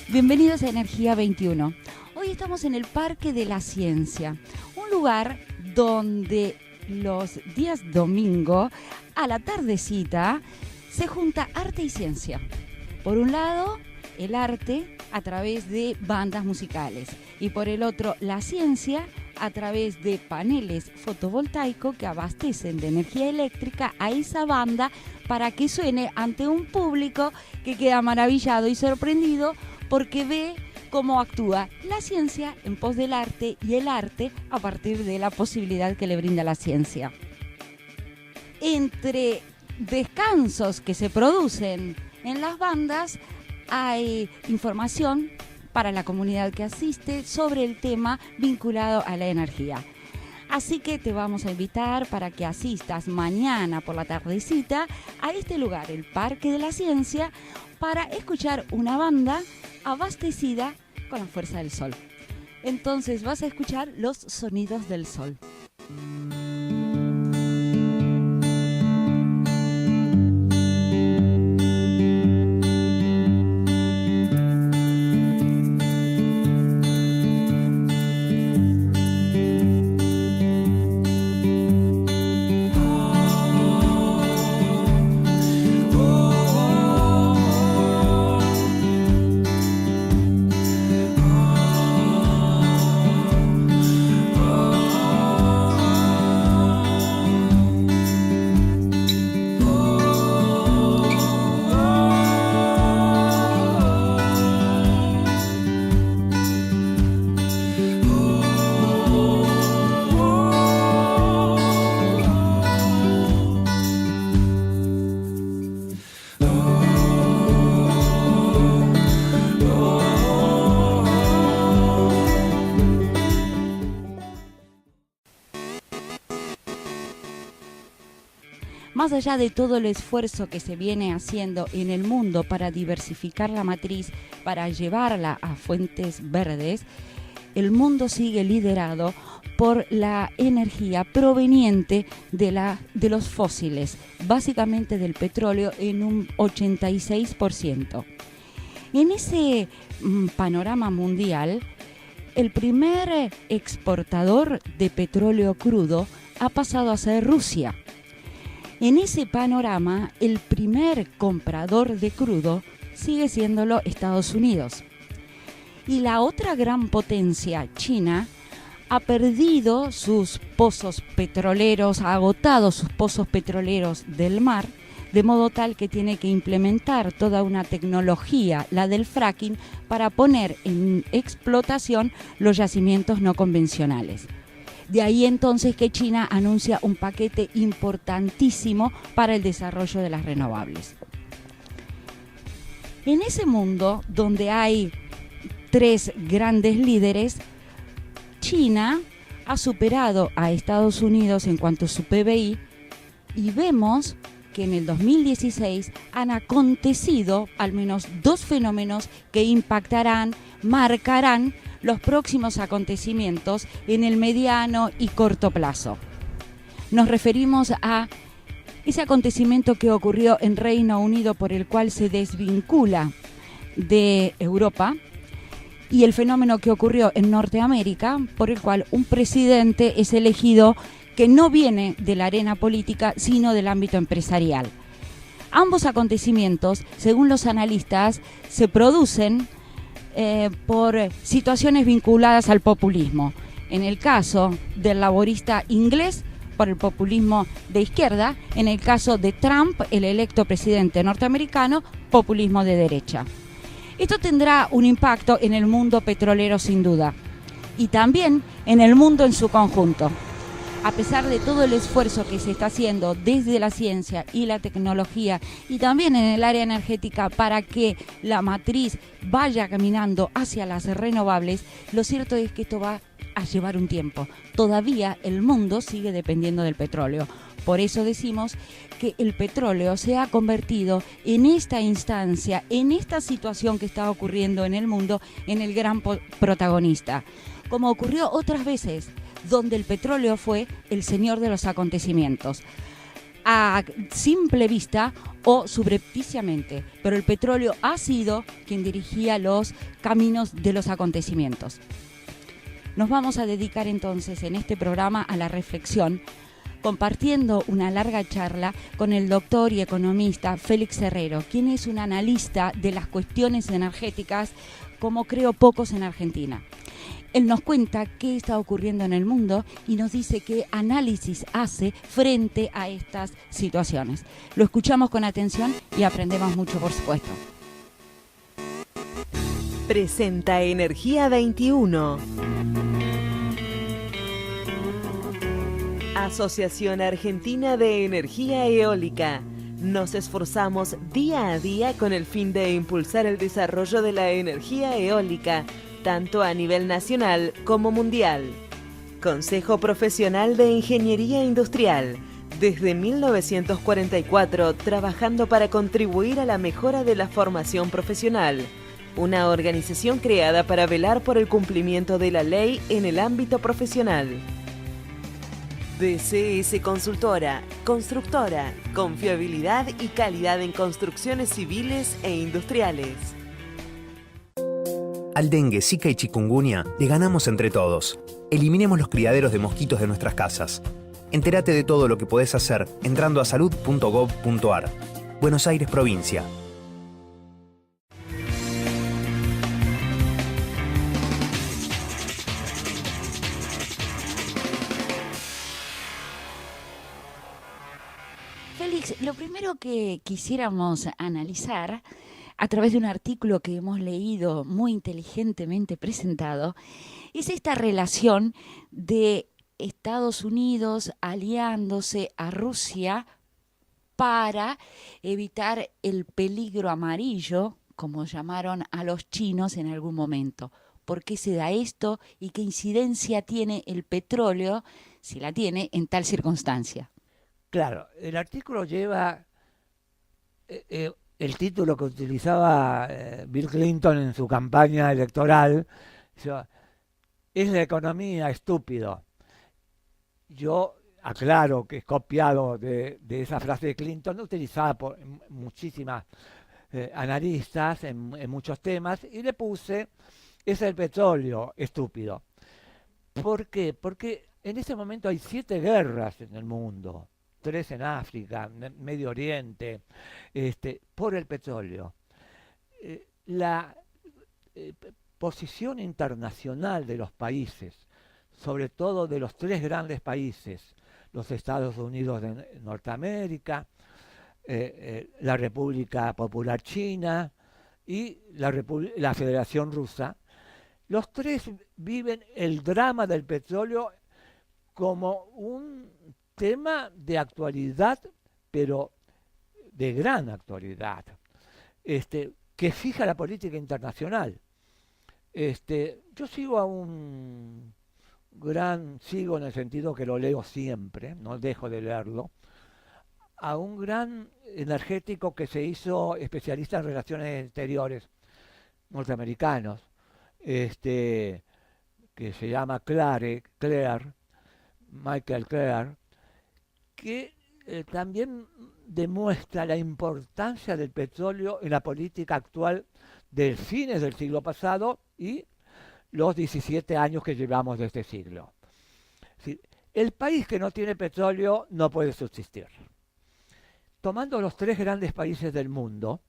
Bienvenidos a Energía 21. Hoy estamos en el Parque de la Ciencia, un lugar donde los días domingo a la tardecita se junta arte y ciencia. Por un lado, el arte a través de bandas musicales y por el otro, la ciencia a través de paneles fotovoltaicos que abastecen de energía eléctrica a esa banda para que suene ante un público que queda maravillado y sorprendido porque ve cómo actúa la ciencia en pos del arte y el arte a partir de la posibilidad que le brinda la ciencia. Entre descansos que se producen en las bandas hay información para la comunidad que asiste sobre el tema vinculado a la energía. Así que te vamos a invitar para que asistas mañana por la tardecita a este lugar, el Parque de la Ciencia, para escuchar una banda abastecida con la fuerza del sol. Entonces vas a escuchar los sonidos del sol. Más allá de todo el esfuerzo que se viene haciendo en el mundo para diversificar la matriz, para llevarla a fuentes verdes, el mundo sigue liderado por la energía proveniente de los fósiles, básicamente del petróleo en un 86%. En ese panorama mundial, el primer exportador de petróleo crudo ha pasado a ser Rusia. En ese panorama, el primer comprador de crudo sigue siéndolo Estados Unidos. Y la otra gran potencia, China, ha perdido sus pozos petroleros, ha agotado sus pozos petroleros del mar, de modo tal que tiene que implementar toda una tecnología, la del fracking, para poner en explotación los yacimientos no convencionales. De ahí entonces que China anuncia un paquete importantísimo para el desarrollo de las renovables. En ese mundo donde hay tres grandes líderes, China ha superado a Estados Unidos en cuanto a su PBI y vemos que en el 2016 han acontecido al menos dos fenómenos que impactarán, marcarán los próximos acontecimientos en el mediano y corto plazo. Nos referimos a ese acontecimiento que ocurrió en Reino Unido por el cual se desvincula de Europa y el fenómeno que ocurrió en Norteamérica por el cual un presidente es elegido que no viene de la arena política sino del ámbito empresarial. Ambos acontecimientos, según los analistas, se producen por situaciones vinculadas al populismo. En el caso del laborista inglés, por el populismo de izquierda. En el caso de Trump, el electo presidente norteamericano, populismo de derecha. Esto tendrá un impacto en el mundo petrolero sin duda y también en el mundo en su conjunto. A pesar de todo el esfuerzo que se está haciendo desde la ciencia y la tecnología y también en el área energética para que la matriz vaya caminando hacia las renovables, lo cierto es que esto va a llevar un tiempo. Todavía el mundo sigue dependiendo del petróleo. Por eso decimos que el petróleo se ha convertido en esta instancia, en esta situación que está ocurriendo en el mundo, en el gran protagonista. Como ocurrió otras veces, donde el petróleo fue el señor de los acontecimientos. a simple vista o subrepticiamente, pero el petróleo ha sido quien dirigía los caminos de los acontecimientos. Nos vamos a dedicar entonces en este programa a la reflexión, compartiendo una larga charla con el doctor y economista Félix Herrero, quien es un analista de las cuestiones energéticas como creo pocos en Argentina. Él nos cuenta qué está ocurriendo en el mundo y nos dice qué análisis hace frente a estas situaciones. Lo escuchamos con atención y aprendemos mucho, por supuesto. Presenta Energía 21. Asociación Argentina de Energía Eólica. Nos esforzamos día a día con el fin de impulsar el desarrollo de la energía eólica, tanto a nivel nacional como mundial. Consejo Profesional de Ingeniería Industrial. Desde 1944, trabajando para contribuir a la mejora de la formación profesional. Una organización creada para velar por el cumplimiento de la ley en el ámbito profesional. DCS Consultora, constructora, confiabilidad y calidad en construcciones civiles e industriales. Al dengue, zika y chikungunya le ganamos entre todos. Eliminemos los criaderos de mosquitos de nuestras casas. Entérate de todo lo que podés hacer entrando a salud.gov.ar. Buenos Aires, provincia. Félix, lo primero que quisiéramos analizar a través de un artículo que hemos leído muy inteligentemente presentado es esta relación de Estados Unidos aliándose a Rusia para evitar el peligro amarillo, como llamaron a los chinos en algún momento. ¿Por qué se da esto y qué incidencia tiene el petróleo, si la tiene, en tal circunstancia? Claro, el artículo lleva el título que utilizaba Bill Clinton en su campaña electoral, es la economía, estúpido. Yo aclaro que es copiado de esa frase de Clinton, utilizada por muchísimas analistas en muchos temas, y le puse, es el petróleo, estúpido. ¿Por qué? Porque en este momento hay 7 guerras en el mundo. 3 en África, Medio Oriente, por el petróleo. La posición internacional de los países, sobre todo de los 3 grandes países, los Estados Unidos de Norteamérica, la República Popular China y la Federación Rusa, los 3 viven el drama del petróleo como un tema de actualidad, pero de gran actualidad, que fija la política internacional. Yo sigo sigo en el sentido que lo leo siempre, no dejo de leerlo, a un gran energético que se hizo especialista en relaciones exteriores norteamericanos, que se llama Michael Clare, que también demuestra la importancia del petróleo en la política actual de fines del siglo pasado y los 17 años que llevamos de este siglo. El país que no tiene petróleo no puede subsistir. Tomando los 3 grandes países del mundo,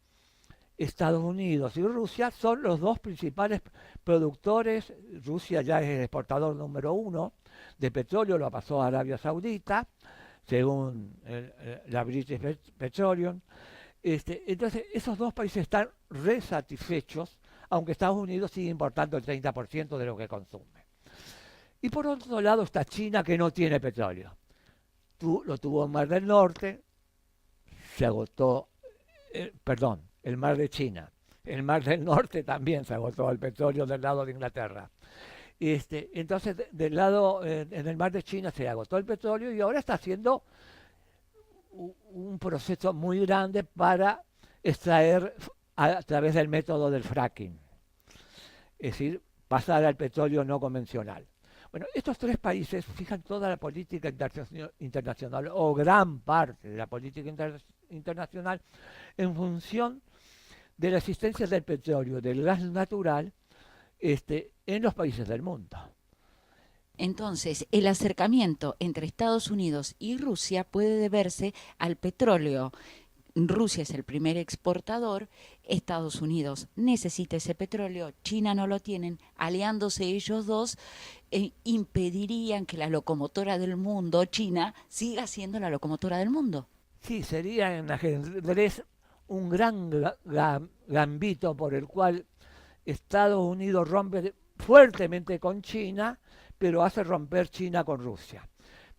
Estados Unidos y Rusia son los 2 principales productores. Rusia ya es el exportador número 1 de petróleo, lo pasó a Arabia Saudita, según la British Petroleum. Entonces, esos 2 países están resatisfechos, aunque Estados Unidos sigue importando el 30% de lo que consume. Y por otro lado está China, que no tiene petróleo. Lo tuvo en Mar del Norte, se agotó, el Mar de China. En el Mar del Norte también se agotó el petróleo del lado de Inglaterra. Entonces, del lado, en el Mar de China se agotó el petróleo y ahora está haciendo un proceso muy grande para extraer a través del método del fracking. Es decir, pasar al petróleo no convencional. Bueno, estos tres países fijan toda la política internacional o gran parte de la política internacional en función de la existencia del petróleo, del gas natural, en los países del mundo. Entonces, el acercamiento entre Estados Unidos y Rusia puede deberse al petróleo. Rusia es el primer exportador, Estados Unidos necesita ese petróleo, China no lo tienen, aliándose ellos dos, impedirían que la locomotora del mundo, China, siga siendo la locomotora del mundo. Sí, sería en ajedrez un gran gambito por el cual Estados Unidos rompe fuertemente con China, pero hace romper China con Rusia.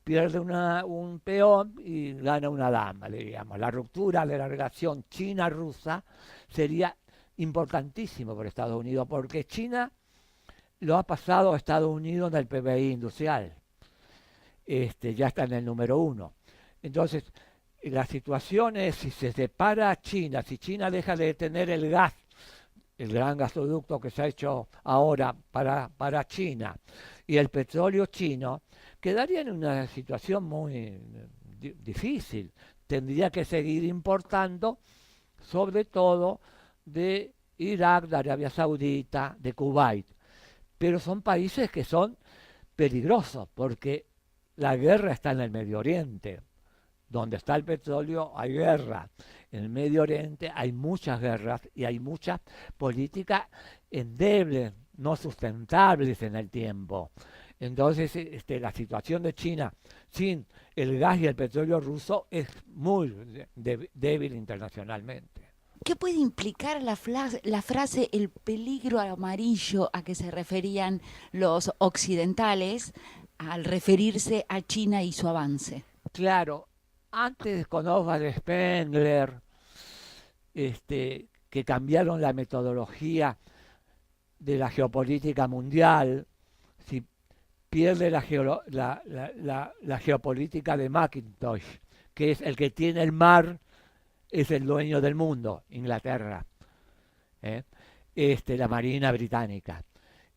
Pierde un peón y gana una dama, digamos. La ruptura de la relación China-Rusa sería importantísimo por Estados Unidos, porque China lo ha pasado a Estados Unidos en el PBI industrial. Ya está en el número 1. Entonces, la situación es, si se separa China, si China deja de tener el gas, el gran gasoducto que se ha hecho ahora para China, y el petróleo chino, quedaría en una situación muy difícil. Tendría que seguir importando, sobre todo de Irak, de Arabia Saudita, de Kuwait. Pero son países que son peligrosos, porque la guerra está en el Medio Oriente. Donde está el petróleo hay guerra. En el Medio Oriente hay muchas guerras y hay muchas políticas endebles, no sustentables en el tiempo. Entonces, la situación de China sin el gas y el petróleo ruso es muy débil internacionalmente. ¿Qué puede implicar la frase el peligro amarillo a que se referían los occidentales al referirse a China y su avance? Claro, antes con Oswald Spengler, que cambiaron la metodología de la geopolítica mundial, si pierde la geopolítica de Mackintosh, que es el que tiene el mar, es el dueño del mundo, Inglaterra, la Marina Británica.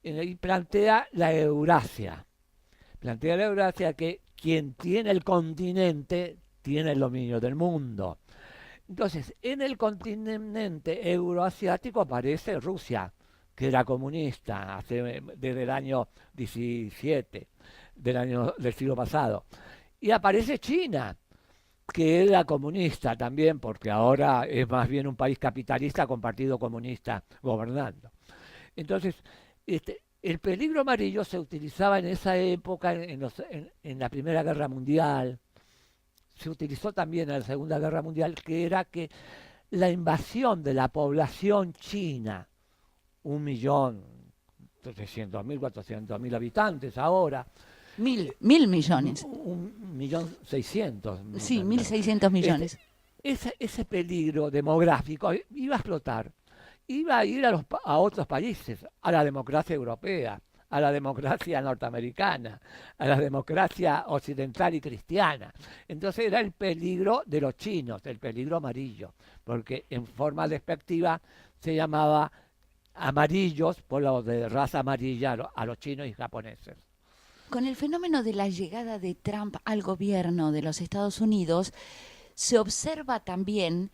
Y plantea la Eurasia. Plantea la Eurasia que quien tiene el continente tiene el dominio del mundo. Entonces, en el continente euroasiático aparece Rusia, que era comunista desde el año 17 del siglo pasado. Y aparece China, que era comunista también, porque ahora es más bien un país capitalista con partido comunista gobernando. Entonces, el peligro amarillo se utilizaba en esa época, en la Primera Guerra Mundial, se utilizó también en la Segunda Guerra Mundial, que era que la invasión de la población china, 1.300.000, 400.000 habitantes ahora. Mil millones. 1.600.000. Sí, 1.600 millones. Ese peligro demográfico iba a explotar, iba a ir a otros países, a la democracia europea, a la democracia norteamericana, a la democracia occidental y cristiana. Entonces era el peligro de los chinos, el peligro amarillo, porque en forma despectiva se llamaba amarillos por los de raza amarilla a los chinos y japoneses. Con el fenómeno de la llegada de Trump al gobierno de los Estados Unidos, se observa también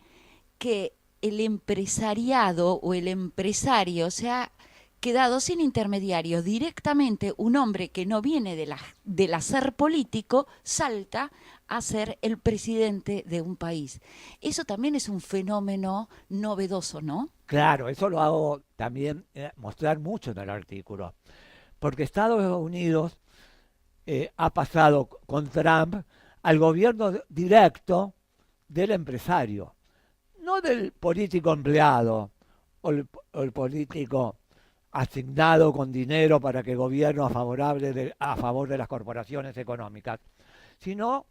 que el empresariado o el empresario se ha quedado sin intermediario. Directamente un hombre que no viene del hacer político salta a ser el presidente de un país. Eso también es un fenómeno novedoso, ¿no? Claro, eso lo hago también mostrar mucho en el artículo, porque Estados Unidos ha pasado con Trump al gobierno directo del empresario, no del político empleado o el político asignado con dinero para que gobierne a favor de las corporaciones económicas, sino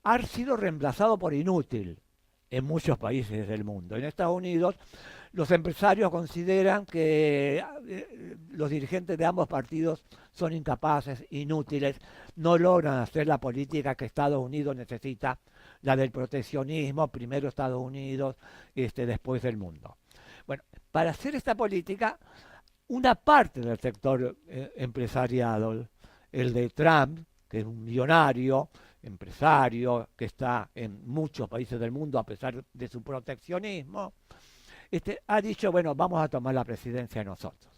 ha sido reemplazado por inútil en muchos países del mundo. En Estados Unidos, los empresarios consideran que los dirigentes de ambos partidos son incapaces, inútiles, no logran hacer la política que Estados Unidos necesita, la del proteccionismo, primero Estados Unidos, después el mundo. Bueno, para hacer esta política, una parte del sector empresarial el de Trump, que es un millonario, empresario, que está en muchos países del mundo a pesar de su proteccionismo, ha dicho, bueno, vamos a tomar la presidencia nosotros.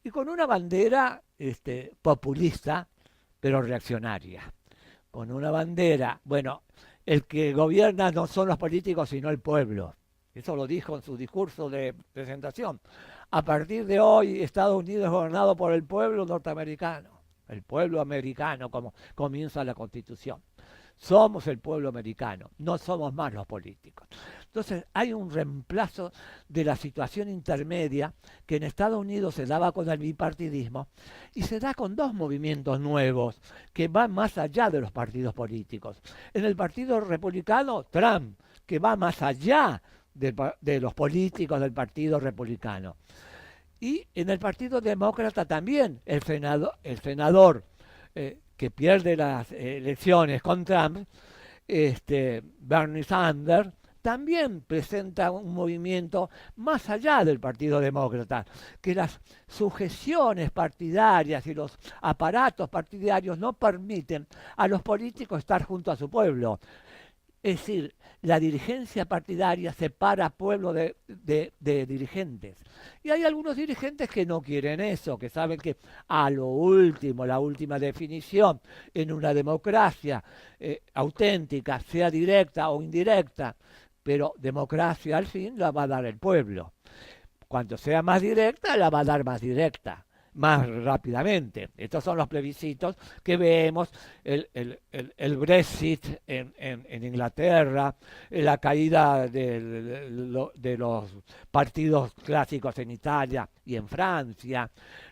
Y con una bandera populista, pero reaccionaria. Con una bandera, bueno, el que gobierna no son los políticos, sino el pueblo. Eso lo dijo en su discurso de presentación. A partir de hoy, Estados Unidos es gobernado por el pueblo norteamericano. El pueblo americano, como comienza la Constitución. Somos el pueblo americano, no somos más los políticos. Entonces hay un reemplazo de la situación intermedia que en Estados Unidos se daba con el bipartidismo y se da con dos movimientos nuevos que van más allá de los partidos políticos. En el Partido Republicano, Trump, que va más allá de los políticos del Partido Republicano. Y en el Partido Demócrata también el senador que pierde las elecciones con Trump, Bernie Sanders, también presenta un movimiento más allá del Partido Demócrata, que las sujeciones partidarias y los aparatos partidarios no permiten a los políticos estar junto a su pueblo. Es decir, la dirigencia partidaria separa pueblo de dirigentes. Y hay algunos dirigentes que no quieren eso, que saben que a lo último, la última definición en una democracia auténtica, sea directa o indirecta, pero democracia al fin la va a dar el pueblo. Cuando sea más directa, la va a dar más directa, más rápidamente. Estos son los plebiscitos que vemos, el Brexit en Inglaterra, la caída de los partidos clásicos en Italia y en Francia,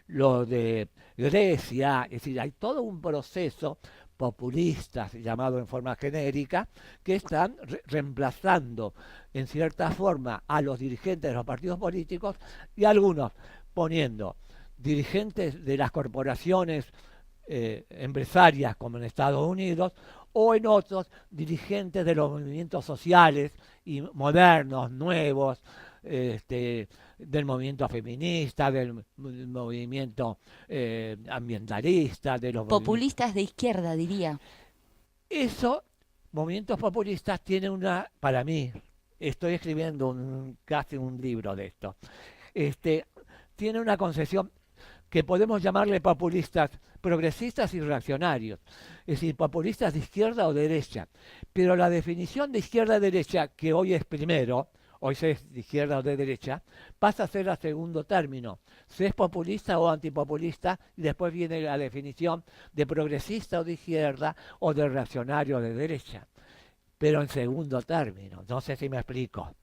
lo de Grecia, es decir, hay todo un proceso populistas, llamado en forma genérica, que están reemplazando en cierta forma a los dirigentes de los partidos políticos y algunos poniendo dirigentes de las corporaciones empresarias como en Estados Unidos o en otros dirigentes de los movimientos sociales y modernos, nuevos, del movimiento feminista, del movimiento ambientalista, de los populistas de izquierda, diría. Eso, movimientos populistas tienen para mí, estoy escribiendo casi un libro de esto, tiene una concepción que podemos llamarle populistas progresistas y reaccionarios, es decir, populistas de izquierda o derecha. Pero la definición de izquierda-derecha, que hoy es primero, hoy se es de izquierda o de derecha, pasa a ser a segundo término. Se es populista o antipopulista, y después viene la definición de progresista o de izquierda o de reaccionario o de derecha. Pero en segundo término, no sé si me explico.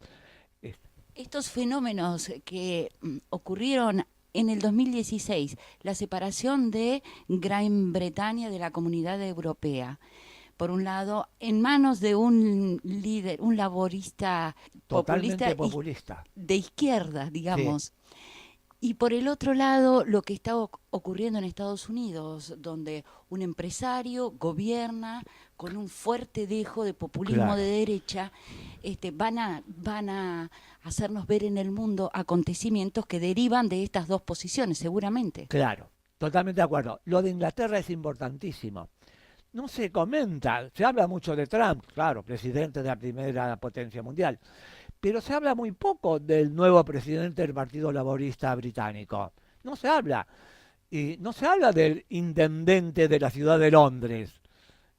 Estos fenómenos que ocurrieron en el 2016, la separación de Gran Bretaña de la Comunidad Europea, por un lado, en manos de un líder, un laborista populista de izquierda, digamos. Sí. Y por el otro lado, lo que está ocurriendo en Estados Unidos, donde un empresario gobierna con un fuerte dejo de populismo Claro. de derecha, van a hacernos ver en el mundo acontecimientos que derivan de estas dos posiciones, seguramente. Claro, totalmente de acuerdo. Lo de Inglaterra es importantísimo. No se comenta, se habla mucho de Trump, claro, presidente de la primera potencia mundial, pero se habla muy poco del nuevo presidente del Partido Laborista británico. No se habla. Y no se habla del intendente de la ciudad de Londres,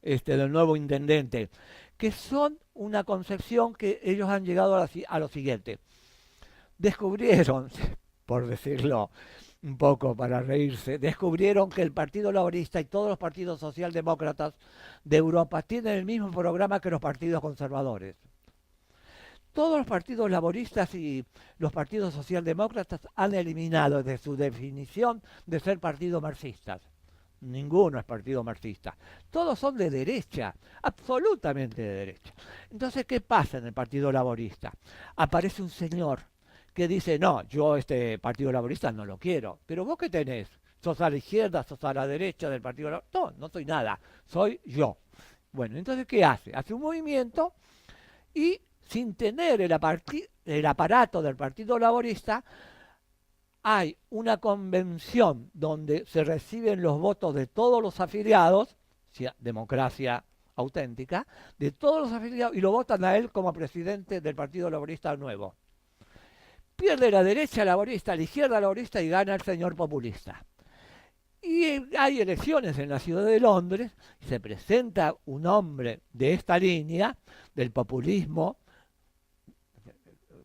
del nuevo intendente, que son una concepción que ellos han llegado a lo siguiente. Descubrieron, por decirlo un poco para reírse, descubrieron que el Partido Laborista y todos los partidos socialdemócratas de Europa tienen el mismo programa que los partidos conservadores. Todos los partidos laboristas y los partidos socialdemócratas han eliminado de su definición de ser partidos marxistas. Ninguno es partido marxista. Todos son de derecha, absolutamente de derecha. Entonces, ¿qué pasa en el Partido Laborista? Aparece un señor que dice, no, yo Partido Laborista no lo quiero. Pero vos, ¿qué tenés? ¿Sos a la izquierda, sos a la derecha del Partido Laborista? No, no soy nada, soy yo. Bueno, entonces, ¿qué hace? Hace un movimiento y sin tener el aparato del Partido Laborista, hay una convención donde se reciben los votos de todos los afiliados, democracia auténtica, de todos los afiliados, y lo votan a él como presidente del Partido Laborista Nuevo. Pierde la derecha laborista, la izquierda laborista y gana el señor populista. Y hay elecciones en la ciudad de Londres, y se presenta un hombre de esta línea, del populismo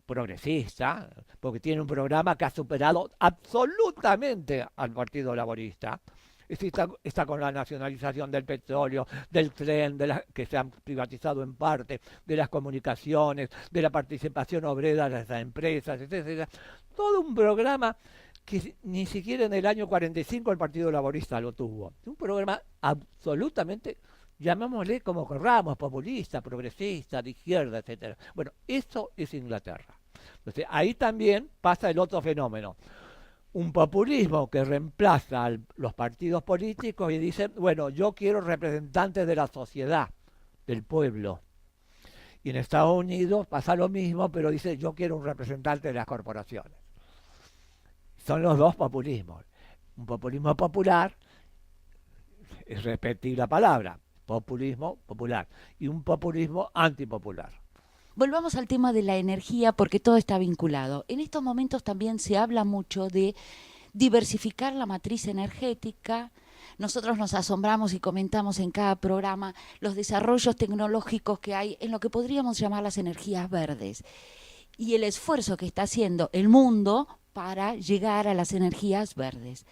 progresista, porque tiene un programa que ha superado absolutamente al Partido Laborista. Está con la nacionalización del petróleo, del tren, que se han privatizado en parte, de las comunicaciones, de la participación obrera de las empresas, etcétera. Todo un programa que ni siquiera en el año 45 el Partido Laborista lo tuvo. Un programa absolutamente, llamémosle como querramos, populista, progresista, de izquierda, etcétera. Bueno, eso es Inglaterra. Entonces, ahí también pasa el otro fenómeno. Un populismo que reemplaza a los partidos políticos y dice, bueno, yo quiero representantes de la sociedad, del pueblo. Y en Estados Unidos pasa lo mismo, pero dice, yo quiero un representante de las corporaciones. Son los dos populismos. Un populismo popular, es repetir la palabra, populismo popular, y un populismo antipopular. Volvamos al tema de la energía porque todo está vinculado. En estos momentos también se habla mucho de diversificar la matriz energética. Nosotros nos asombramos y comentamos en cada programa los desarrollos tecnológicos que hay en lo que podríamos llamar las energías verdes y el esfuerzo que está haciendo el mundo para llegar a las energías verdes.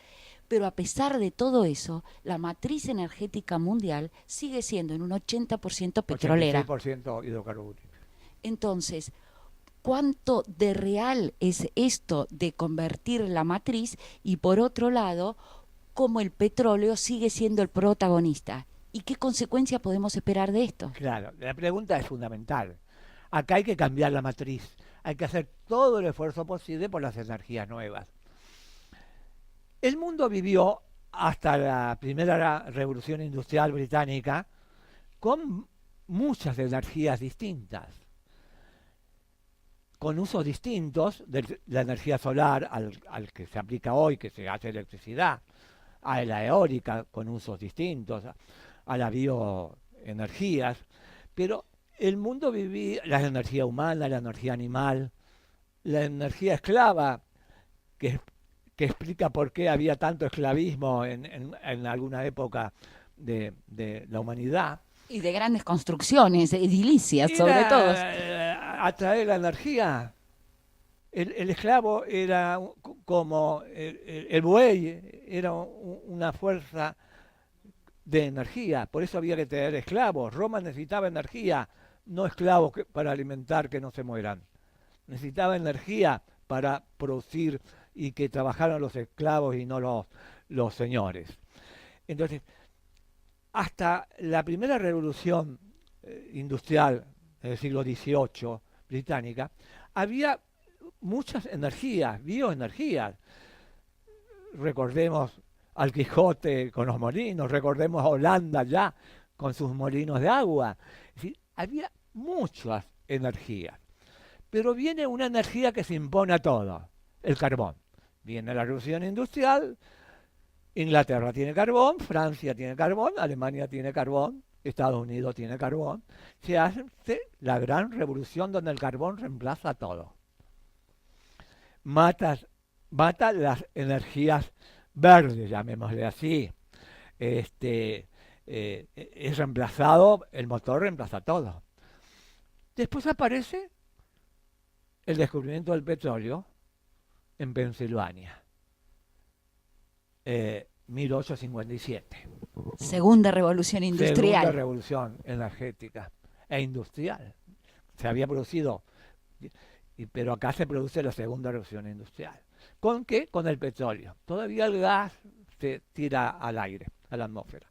Pero a pesar de todo eso, la matriz energética mundial sigue siendo en un 80% petrolera. 86% hidrocarburos. Entonces, ¿cuánto de real es esto de convertir la matriz? Y por otro lado, ¿cómo el petróleo sigue siendo el protagonista? ¿Y qué consecuencias podemos esperar de esto? Claro, la pregunta es fundamental. Acá hay que cambiar la matriz. Hay que hacer todo el esfuerzo posible por las energías nuevas. El mundo vivió hasta la primera revolución industrial británica con muchas energías distintas, con usos distintos de la energía solar al que se aplica hoy, que se hace electricidad, a la eólica con usos distintos, a la bioenergías, pero el mundo vivía la energía humana, la energía animal, la energía esclava, que explica por qué había tanto esclavismo en alguna época de la humanidad. Y de grandes construcciones, edilicias, sobre todo. Atraer la energía. El esclavo era como el buey, era una fuerza de energía. Por eso había que tener esclavos. Roma necesitaba energía, no esclavos para alimentar que no se mueran. Necesitaba energía para producir y que trabajaran los esclavos y no los señores. Entonces, hasta la primera revolución industrial del siglo XVIII británica, había muchas energías, bioenergías. Recordemos al Quijote con los molinos, recordemos a Holanda ya con sus molinos de agua. Es decir, había muchas energías. Pero viene una energía que se impone a todo, el carbón. Viene la revolución industrial, Inglaterra tiene carbón, Francia tiene carbón, Alemania tiene carbón, Estados Unidos tiene carbón. Se hace la gran revolución donde el carbón reemplaza todo. Mata las energías verdes, llamémosle así. Es reemplazado, el motor reemplaza todo. Después aparece el descubrimiento del petróleo en Pensilvania. 1857. Segunda revolución industrial. Segunda revolución energética e industrial. Se había producido, pero acá se produce la segunda revolución industrial. ¿Con qué? Con el petróleo. Todavía el gas se tira al aire, a la atmósfera.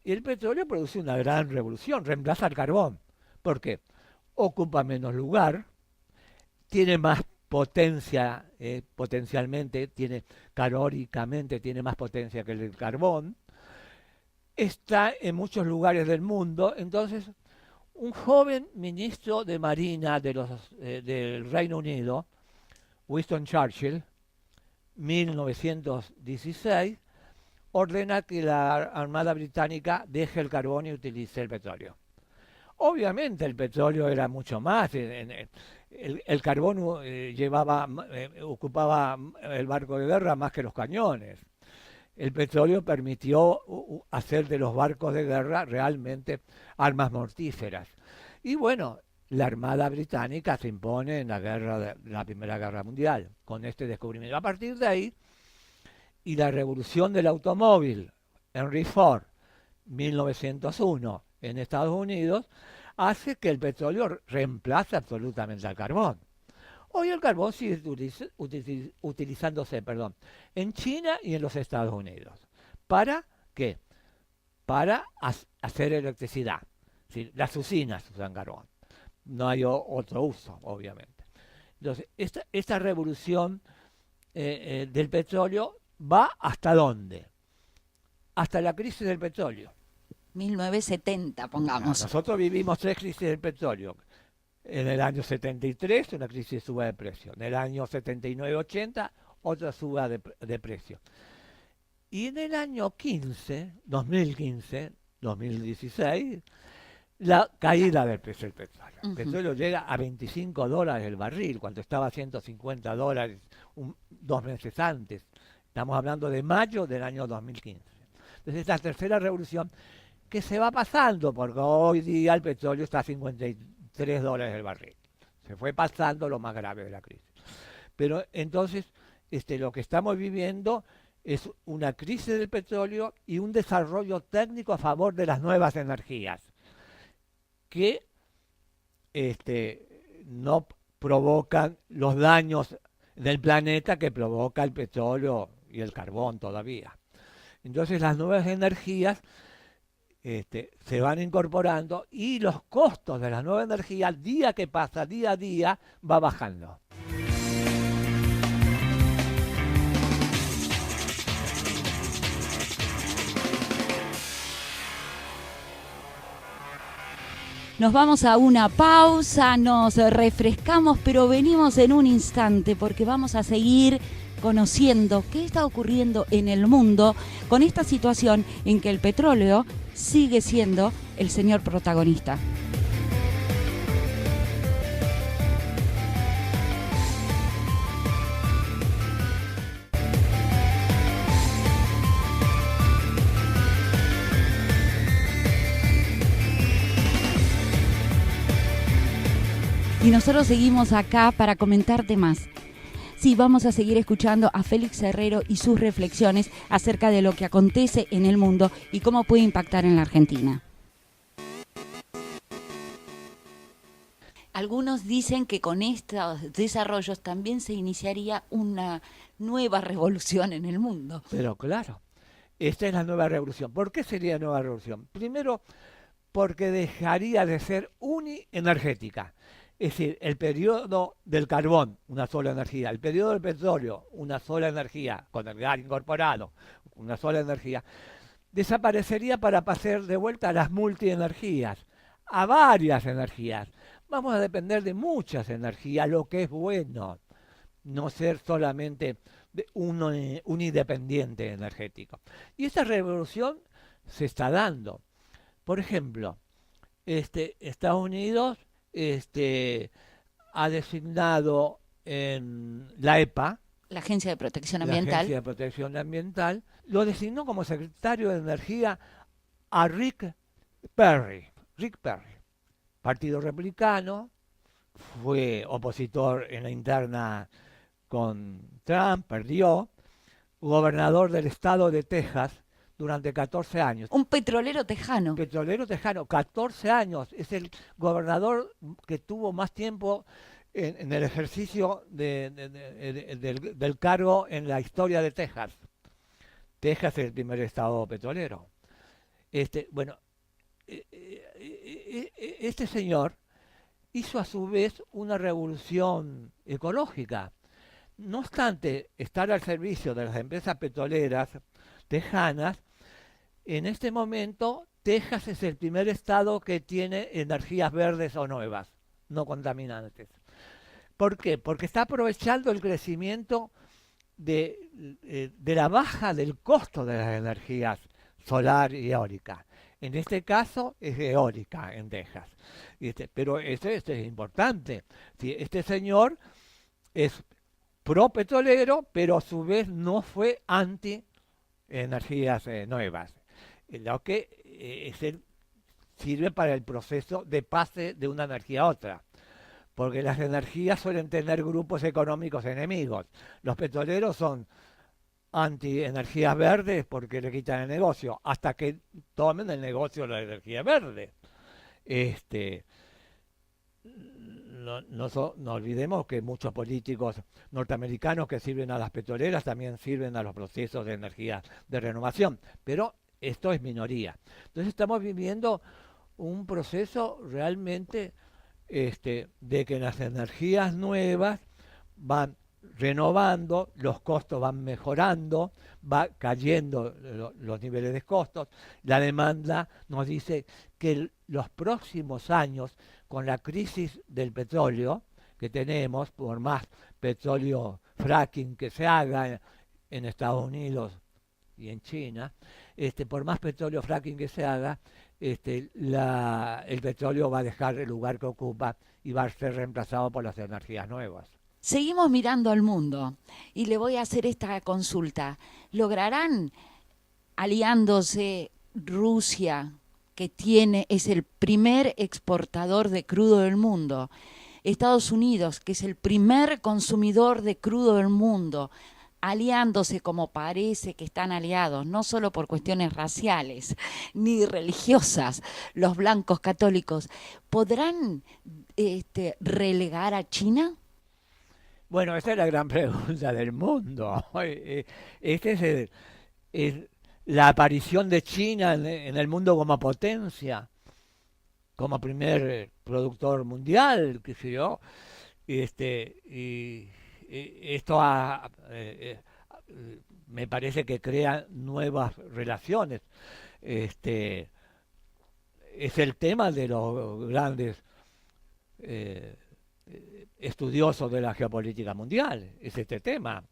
Y el petróleo produce una gran revolución, reemplaza el carbón. ¿Por qué? Ocupa menos lugar, tiene más potencia, potencialmente, calóricamente tiene más potencia que el carbón, está en muchos lugares del mundo. Entonces, un joven ministro de Marina del Reino Unido, Winston Churchill, 1916, ordena que la Armada Británica deje el carbón y utilice el petróleo. Obviamente el petróleo era mucho más, el carbón ocupaba el barco de guerra más que los cañones. El petróleo permitió hacer de los barcos de guerra realmente armas mortíferas. Y bueno, la Armada Británica se impone en la Primera Guerra Mundial con este descubrimiento. A partir de ahí, y la revolución del automóvil, Henry Ford, 1901, en Estados Unidos, hace que el petróleo reemplace absolutamente al carbón. Hoy el carbón sigue utilizándose en China y en los Estados Unidos. ¿Para qué? Para hacer electricidad. ¿Sí? Las usinas usan carbón. No hay otro uso, obviamente. Entonces, esta revolución del petróleo va ¿hasta dónde? Hasta la crisis del petróleo. 1970, pongamos. Nosotros vivimos 3 crisis del petróleo. En el año 73, una crisis de suba de precio. En el año 79-80, otra suba de precio. Y en el año 2015, 2016, la caída del precio del petróleo. El petróleo llega a $25 el barril, cuando estaba a $150 2 meses antes. Estamos hablando de mayo del año 2015. Entonces, esta tercera revolución que se va pasando, porque hoy día el petróleo está a $53 el barril. Se fue pasando lo más grave de la crisis. Pero entonces, lo que estamos viviendo es una crisis del petróleo y un desarrollo técnico a favor de las nuevas energías, que no provocan los daños del planeta que provoca el petróleo y el carbón todavía. Entonces las nuevas energías se van incorporando y los costos de las nuevas energías, día que pasa, día a día, va bajando. Nos vamos a una pausa, nos refrescamos, pero venimos en un instante porque vamos a seguir conociendo qué está ocurriendo en el mundo con esta situación en que el petróleo sigue siendo el señor protagonista. Y nosotros seguimos acá para comentarte más. Sí, vamos a seguir escuchando a Félix Herrero y sus reflexiones acerca de lo que acontece en el mundo y cómo puede impactar en la Argentina. Algunos dicen que con estos desarrollos también se iniciaría una nueva revolución en el mundo. Pero claro, esta es la nueva revolución. ¿Por qué sería nueva revolución? Primero, porque dejaría de ser unienergética. Es decir, el periodo del carbón, una sola energía, el periodo del petróleo, una sola energía, con el gas incorporado, una sola energía, desaparecería para pasar de vuelta a las multienergías, a varias energías. Vamos a depender de muchas energías, lo que es bueno, no ser solamente un independiente energético. Y esta revolución se está dando. Por ejemplo, Estados Unidos ha designado en la EPA, la Agencia de Protección la Ambiental, Agencia de Protección Ambiental, lo designó como secretario de Energía a Rick Perry, Partido Republicano, fue opositor en la interna con Trump, perdió, gobernador del estado de Texas durante 14 años. Un petrolero tejano. 14 años. Es el gobernador que tuvo más tiempo en el ejercicio del cargo en la historia de Texas. Texas es el primer estado petrolero. Este señor hizo a su vez una revolución ecológica. No obstante estar al servicio de las empresas petroleras tejanas, en este momento Texas es el primer estado que tiene energías verdes o nuevas, no contaminantes. ¿Por qué? Porque está aprovechando el crecimiento de la baja del costo de las energías solar y eólica. En este caso es eólica en Texas. Pero esto es importante. ¿Sí? Este señor es pro petrolero, pero a su vez no fue anti energías nuevas. Lo que sirve para el proceso de pase de una energía a otra. Porque las energías suelen tener grupos económicos enemigos. Los petroleros son anti-energías verdes porque le quitan el negocio, hasta que tomen el negocio de la energía verde. No olvidemos que muchos políticos norteamericanos que sirven a las petroleras también sirven a los procesos de energía de renovación, pero esto es minoría. Entonces estamos viviendo un proceso realmente de que las energías nuevas van renovando, los costos van mejorando, va cayendo los niveles de costos. La demanda nos dice que los próximos años, con la crisis del petróleo que tenemos, por más petróleo fracking que se haga en Estados Unidos y en China, por más petróleo fracking que se haga, el petróleo va a dejar el lugar que ocupa y va a ser reemplazado por las energías nuevas. Seguimos mirando al mundo y le voy a hacer esta consulta. ¿Lograrán, aliándose Rusia, que es el primer exportador de crudo del mundo, Estados Unidos, que es el primer consumidor de crudo del mundo, aliándose como parece que están aliados, no solo por cuestiones raciales ni religiosas, los blancos católicos, ¿podrán relegar a China? Bueno, esa es la gran pregunta del mundo. Es la aparición de China en el mundo como potencia, como primer productor mundial, qué sé yo. Y esto me parece que crea nuevas relaciones. Es el tema de los grandes estudiosos de la geopolítica mundial, es este tema,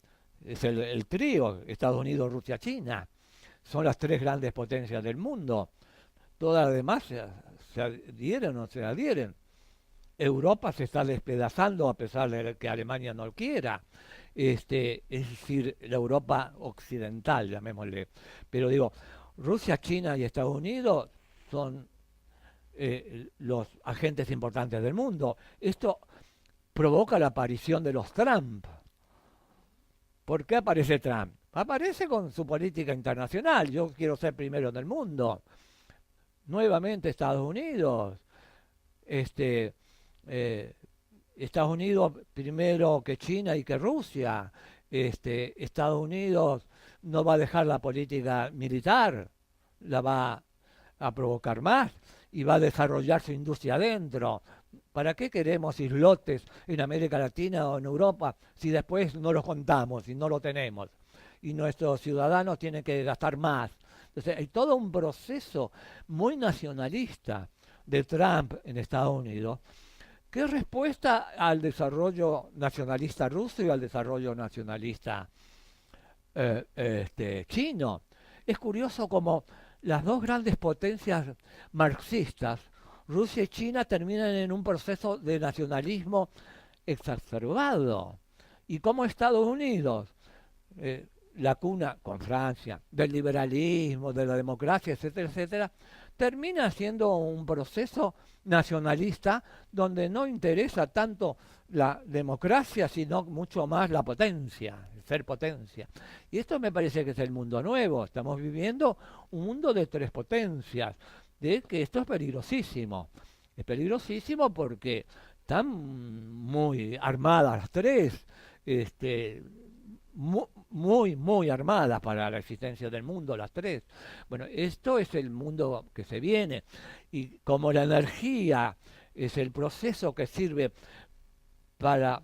es el trío, Estados Unidos, Rusia, China, son las tres grandes potencias del mundo, todas las demás se adhieren o no se adhieren. Europa se está despedazando a pesar de que Alemania no quiera, es decir, la Europa occidental, llamémosle, pero digo, Rusia, China y Estados Unidos son los agentes importantes del mundo. Esto provoca la aparición de los Trump. ¿Por qué aparece Trump? Aparece con su política internacional. Yo quiero ser primero en el mundo. Nuevamente Estados Unidos. Estados Unidos primero que China y que Rusia. Estados Unidos no va a dejar la política militar, la va a provocar más y va a desarrollar su industria adentro. ¿Para qué queremos islotes en América Latina o en Europa si después no los contamos y no lo tenemos? Y nuestros ciudadanos tienen que gastar más. Entonces hay todo un proceso muy nacionalista de Trump en Estados Unidos que es respuesta al desarrollo nacionalista ruso y al desarrollo nacionalista chino. Es curioso como las dos grandes potencias marxistas, Rusia y China, terminan en un proceso de nacionalismo exacerbado. Y como Estados Unidos, la cuna con Francia, del liberalismo, de la democracia, etcétera, etcétera, termina siendo un proceso nacionalista donde no interesa tanto la democracia, sino mucho más la potencia, ser potencia. Y esto me parece que es el mundo nuevo. Estamos viviendo un mundo de tres potencias, de que esto es peligrosísimo. Es peligrosísimo porque están muy armadas las tres, muy armadas para la existencia del mundo, las tres. Bueno, esto es el mundo que se viene. Y como la energía es el proceso que sirve para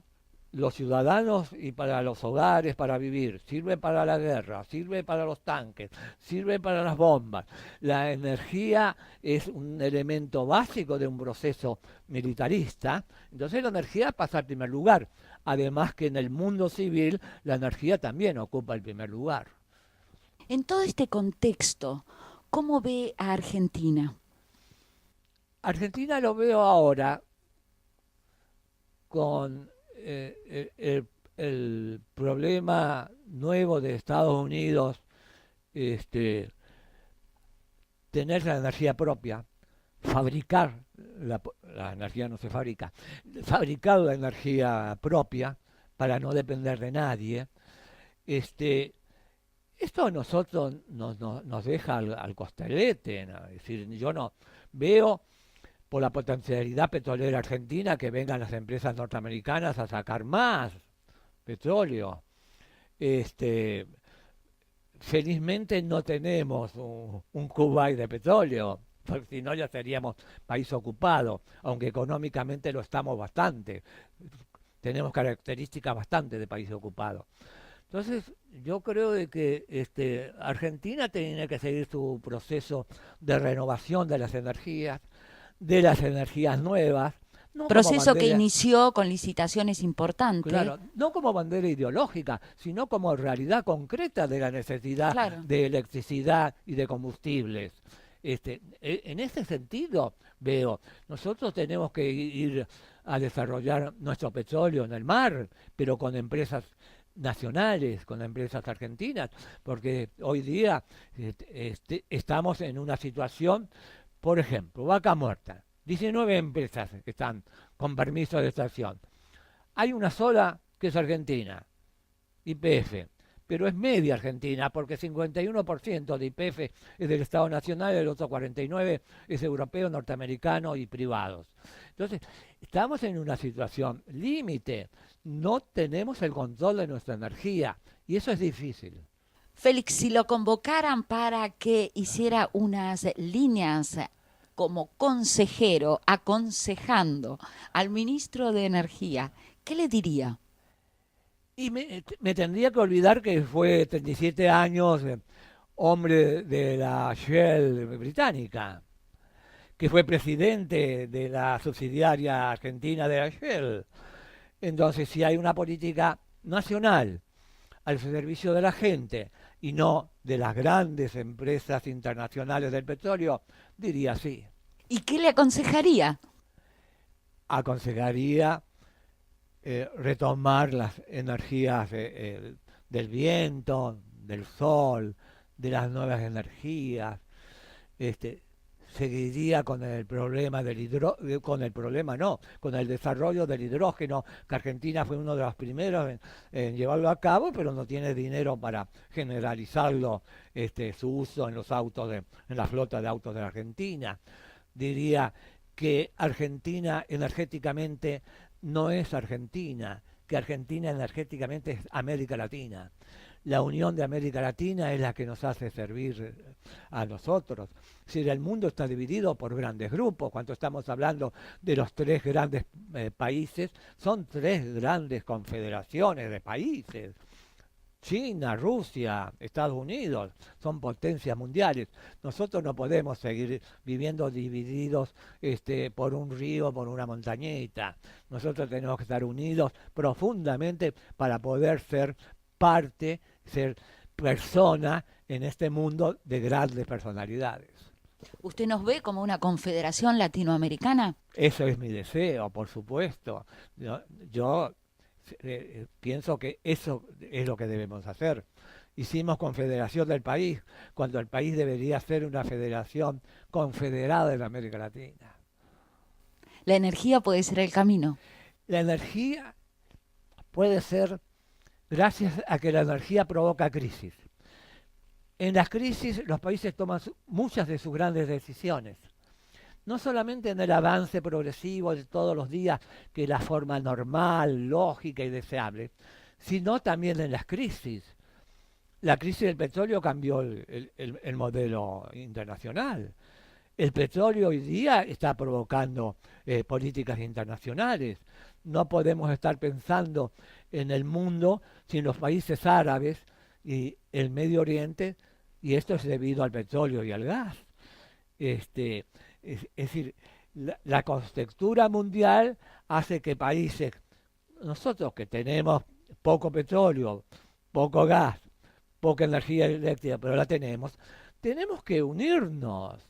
los ciudadanos y para los hogares para vivir, sirve para la guerra, sirve para los tanques, sirve para las bombas. La energía es un elemento básico de un proceso militarista, entonces la energía pasa al primer lugar. además que en el mundo civil la energía también ocupa el primer lugar. En todo este contexto, ¿cómo ve a Argentina? Argentina lo veo ahora con el problema nuevo de Estados Unidos, tener la energía propia, fabricar, la energía no se fabrica, fabricar la energía propia para no depender de nadie. Esto a nosotros nos deja al costelete, ¿no? Es decir, yo no veo por la potencialidad petrolera argentina que vengan las empresas norteamericanas a sacar más petróleo. Felizmente no tenemos un Kuwait de petróleo, porque si no ya seríamos país ocupado, aunque económicamente lo estamos bastante. Tenemos características bastante de país ocupado. Entonces, yo creo de que Argentina tiene que seguir su proceso de renovación de las energías nuevas. No Proceso que inició con licitaciones importantes. Claro, no como bandera ideológica, sino como realidad concreta de la necesidad Claro. de electricidad y de combustibles. En ese sentido, veo, nosotros tenemos que ir a desarrollar nuestro petróleo en el mar, pero con empresas nacionales, con empresas argentinas, porque hoy día estamos en una situación, por ejemplo, Vaca Muerta, 19 empresas que están con permiso de extracción. Hay una sola que es Argentina, YPF, pero es media Argentina, porque 51% de YPF es del Estado Nacional, el otro 49% es europeo, norteamericano y privados. Entonces, estamos en una situación límite, no tenemos el control de nuestra energía, y eso es difícil. Félix, si lo convocaran para que hiciera unas líneas como consejero, aconsejando al ministro de Energía, ¿qué le diría? Y me tendría que olvidar que fue 37 años hombre de la Shell británica, que fue presidente de la subsidiaria argentina de la Shell. Entonces, si hay una política nacional al servicio de la gente y no de las grandes empresas internacionales del petróleo, diría sí. ¿Y qué le aconsejaría? Aconsejaría retomar las energías del viento, del sol, de las nuevas energías. Seguiría con el problema con el desarrollo del hidrógeno, que Argentina fue uno de los primeros en llevarlo a cabo, pero no tiene dinero para generalizarlo, su uso en los autos en la flota de autos de la Argentina. Diría que Argentina energéticamente no es Argentina, que Argentina energéticamente es América Latina. La unión de América Latina es la que nos hace servir a nosotros. Si el mundo está dividido por grandes grupos, cuando estamos hablando de los tres grandes países, son tres grandes confederaciones de países. China, Rusia, Estados Unidos, son potencias mundiales. Nosotros no podemos seguir viviendo divididos por un río, por una montañita. Nosotros tenemos que estar unidos profundamente para poder ser parte, ser persona en este mundo de grandes personalidades. ¿Usted nos ve como una confederación latinoamericana? Eso es mi deseo, por supuesto. Yo pienso que eso es lo que debemos hacer. Hicimos confederación del país, cuando el país debería ser una federación confederada en América Latina. La energía puede ser el camino. La energía puede ser gracias a que la energía provoca crisis. En las crisis los países toman muchas de sus grandes decisiones. No solamente en el avance progresivo de todos los días, que es la forma normal, lógica y deseable, sino también en las crisis. La crisis del petróleo cambió el modelo internacional. El petróleo hoy día está provocando políticas internacionales. No podemos estar pensando en el mundo sin los países árabes y el Medio Oriente, y esto es debido al petróleo y al gas. Es decir, la contextura mundial hace que países nosotros que tenemos poco petróleo, poco gas, poca energía eléctrica, pero la tenemos que unirnos.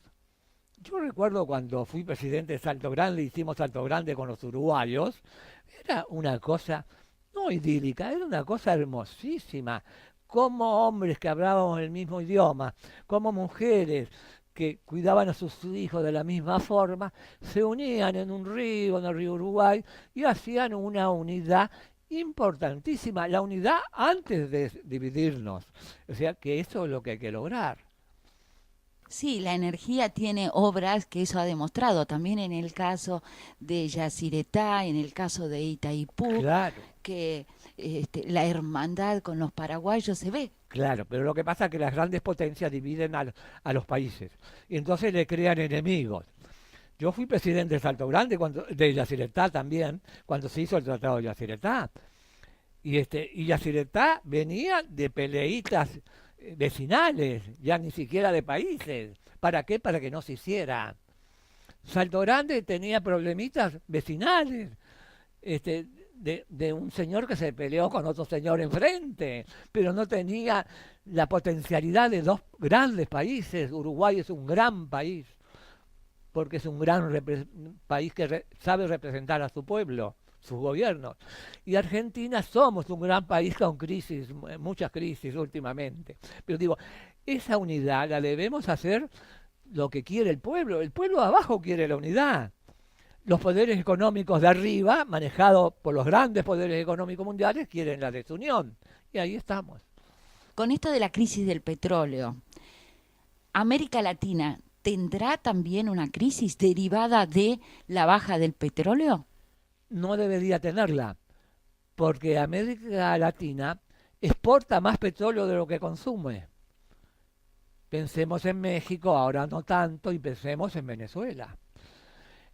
Yo recuerdo cuando fui presidente de Salto Grande, hicimos Salto Grande con los uruguayos, era una cosa no idílica, era una cosa hermosísima, como hombres que hablábamos el mismo idioma, como mujeres que cuidaban a sus hijos de la misma forma, se unían en un río, en el río Uruguay, y hacían una unidad importantísima, la unidad antes de dividirnos. O sea que eso es lo que hay que lograr. Sí, la energía tiene obras que eso ha demostrado, también en el caso de Yacyretá, en el caso de Itaipú, Claro, que la hermandad con los paraguayos se ve. claro, pero lo que pasa es que las grandes potencias dividen a los países y entonces le crean enemigos. Yo fui presidente de Salto Grande, de Yacyretá también, cuando se hizo el Tratado de Yacyretá. Y Yacyretá venía de peleitas vecinales, ya ni siquiera de países. ¿Para qué? Para que no se hiciera. Salto Grande tenía problemitas vecinales, de un señor que se peleó con otro señor enfrente, pero no tenía la potencialidad de dos grandes países. Uruguay es un gran país, porque es un gran país que sabe representar a su pueblo, sus gobiernos. Y Argentina somos un gran país con crisis, muchas crisis últimamente. Pero digo, esa unidad la debemos hacer lo que quiere el pueblo. El pueblo de abajo quiere la unidad. Los poderes económicos de arriba, manejados por los grandes poderes económicos mundiales, quieren la desunión. Y ahí estamos. Con esto de la crisis del petróleo, América Latina ¿tendrá también una crisis derivada de la baja del petróleo? No debería tenerla, porque América Latina exporta más petróleo de lo que consume. Pensemos en México, ahora no tanto, y pensemos en Venezuela.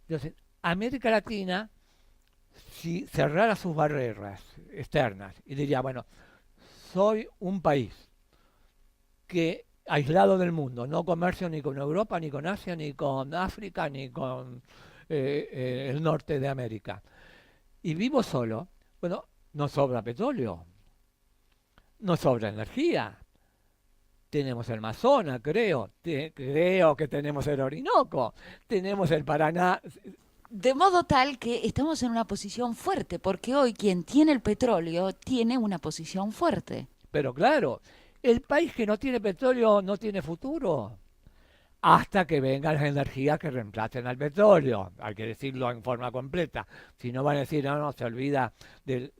Entonces, América Latina, si cerrara sus barreras externas y diría, bueno, soy un país que aislado del mundo, no comercio ni con Europa, ni con Asia, ni con África, ni con el norte de América, y vivo solo, bueno, no sobra petróleo, no sobra energía. Tenemos el Amazonas, creo que tenemos el Orinoco, tenemos el Paraná. De modo tal que estamos en una posición fuerte, porque hoy quien tiene el petróleo tiene una posición fuerte. Pero claro, el país que no tiene petróleo no tiene futuro. Hasta que vengan las energías que reemplacen al petróleo. Hay que decirlo en forma completa. Si no van a decir, no, se olvida de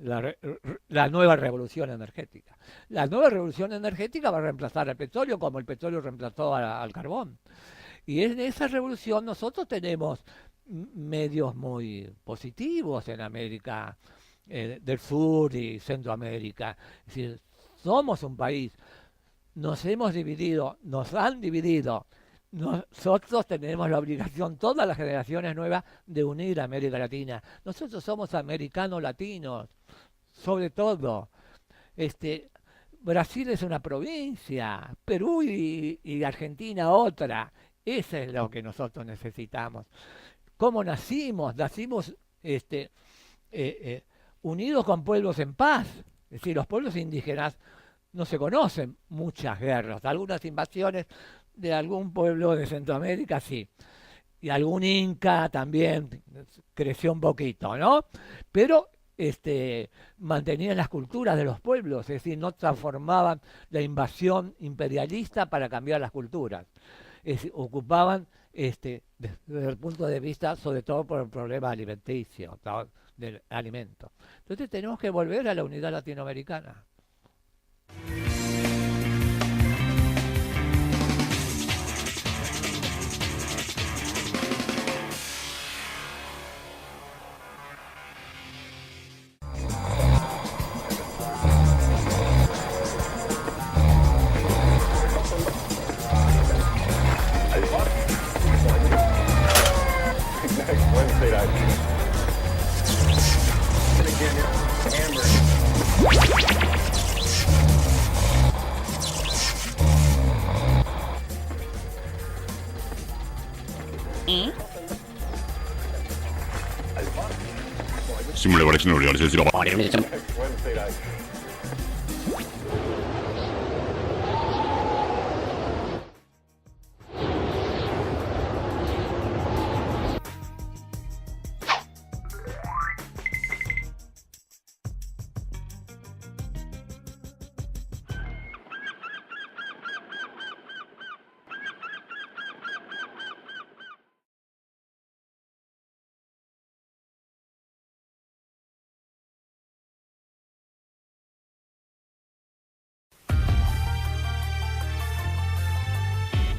la nueva revolución energética. La nueva revolución energética va a reemplazar al petróleo como el petróleo reemplazó al carbón. Y en esa revolución nosotros tenemos medios muy positivos en América del Sur y Centroamérica. Es decir, somos un país, nos hemos dividido, nos han dividido. Nosotros tenemos la obligación, todas las generaciones nuevas, de unir a América Latina. Nosotros somos americanos latinos, sobre todo. Brasil es una provincia, Perú y Argentina otra. Eso es lo que nosotros necesitamos. ¿Cómo nacimos? Nacimos unidos con pueblos en paz. Es decir, los pueblos indígenas no se conocen muchas guerras, algunas invasiones de algún pueblo de Centroamérica, sí. Y algún inca también creció un poquito, ¿no? Pero mantenían las culturas de los pueblos, es decir, no transformaban la invasión imperialista para cambiar las culturas. Ocupaban, desde el punto de vista, sobre todo por el problema alimenticio, del alimento. Entonces tenemos que volver a la unidad latinoamericana.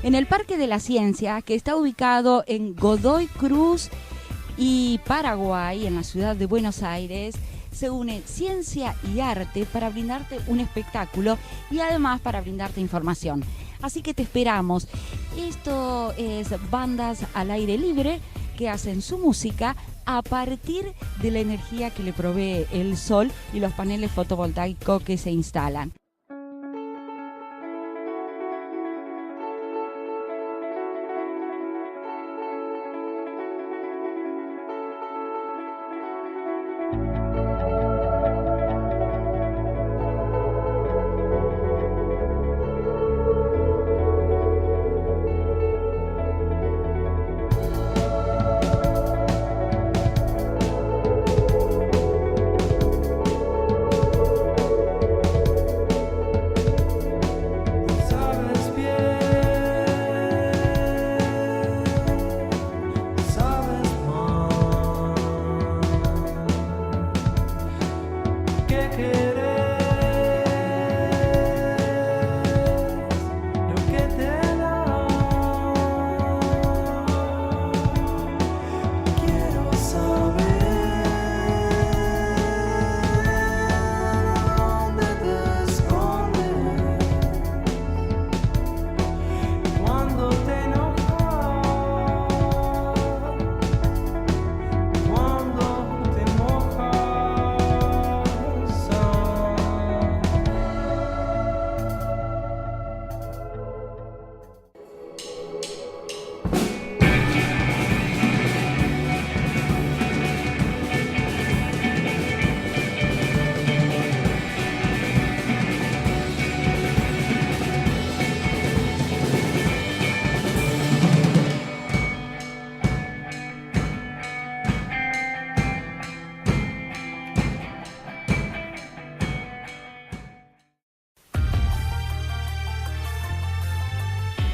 En el Parque de la Ciencia, que está ubicado en Godoy Cruz y Paraguay, en la ciudad de Buenos Aires, se une ciencia y arte para brindarte un espectáculo y además para brindarte información. Así que te esperamos. Esto es bandas al aire libre que hacen su música a partir de la energía que le provee el sol y los paneles fotovoltaicos que se instalan.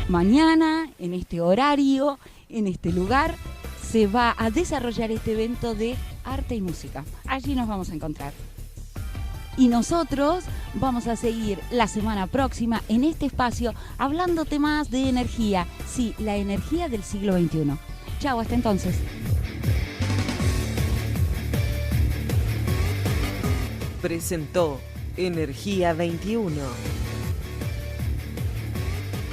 Mañana, en este horario, en este lugar, se va a desarrollar este evento de arte y música. Allí nos vamos a encontrar. Y nosotros vamos a seguir la semana próxima en este espacio hablándote más de energía. Sí, la energía del siglo XXI. Chao, hasta entonces. Presentó Energía 21.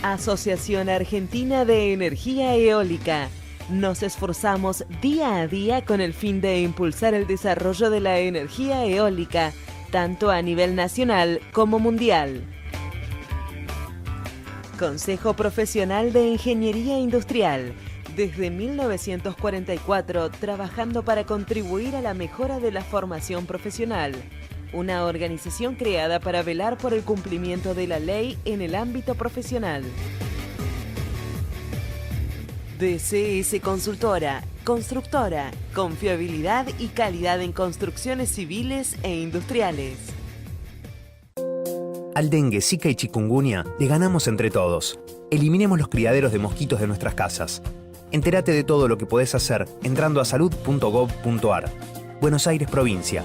Asociación Argentina de Energía Eólica. Nos esforzamos día a día con el fin de impulsar el desarrollo de la energía eólica, tanto a nivel nacional como mundial. Consejo Profesional de Ingeniería Industrial. Desde 1944, trabajando para contribuir a la mejora de la formación profesional. Una organización creada para velar por el cumplimiento de la ley en el ámbito profesional. DCS Consultora, constructora, confiabilidad y calidad en construcciones civiles e industriales. Al dengue, zika y chikungunya le ganamos entre todos. Eliminemos los criaderos de mosquitos de nuestras casas. Entérate de todo lo que podés hacer entrando a salud.gov.ar. Buenos Aires, provincia.